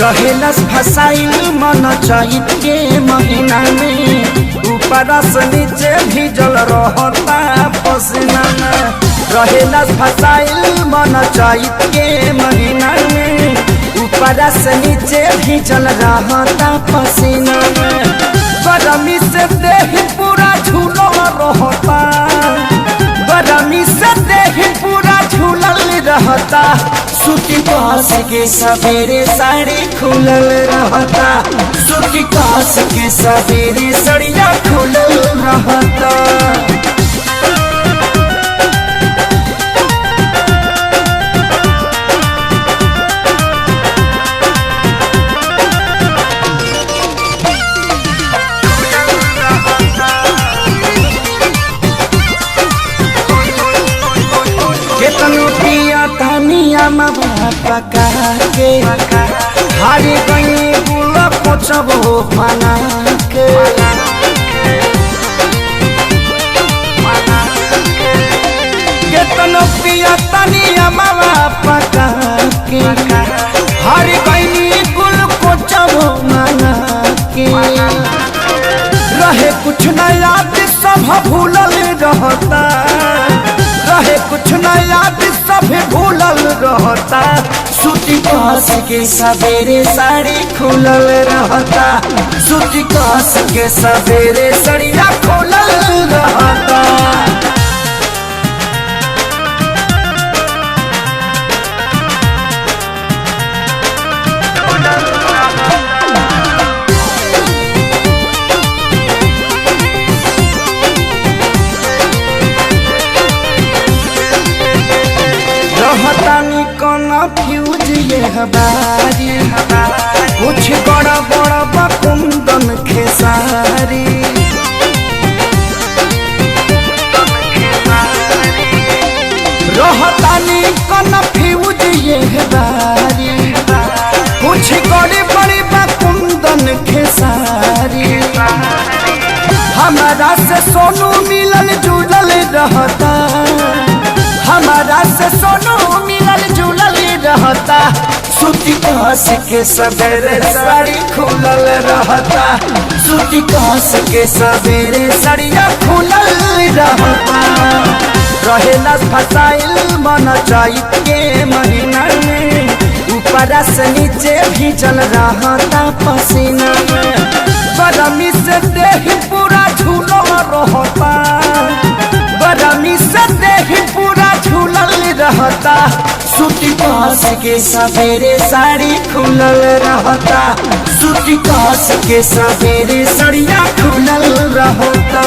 रहेलस फसाइल मन चैत के महीना में ऊपर से नीचे भीजल रहता पसीना में। रहेलस फसाइल मन चैत के महीना में ऊपर से नीचे भीजल रहता पसीना में। गरमी से देह पूरा झूलल रहता, गरमी से देह पूरा झूलल रहता। सूती कास के सवेरे साड़ी खुलल रहता, सूती कास के सवेरे सड़िया खुलल रहता। केतनो पिया तनिया मवा पका के हारी गई बुला पोछबो मना के। केतनो पिया तनिया मवा पका के हारी गई बुल पोछबो मना के। रहे कुछ न याद सब भूलल रहता, रहे कुछ न याद सब भूलल रहता। सूती कास के सवेरे साड़ी खुलल रहता, सूती कास के सवेरे सड़िया खुलल रहता। रहतानी कन्फ्यूज ये हमारी, कुछ बड़ा बड़ा बकुंदन खेसारी। रहतानी कन्फ्यूज ये हमारी, कुछ बड़ी बड़ी बकुंदन खेसारी। हमारा से सोनू मिलल जुलल रहता, हमारा से सोनू मिलल जुलल रहता। सूती कास के सवेरे साड़ी खुलल रहता, सूती कास के सवेरे सड़िया खुलल रहता। रहेलस फसाइल मन चैत के महीना में ऊपर से नीचे भीजल रहता पसीना में। गरमी से देह पूरा झूलल रहता, गरमी से देह पूरा झूलल रहता। सूती कास के सवेरे साड़ी खुलल रहता, सूती कास के सवेरे सड़िया खुलल रहता।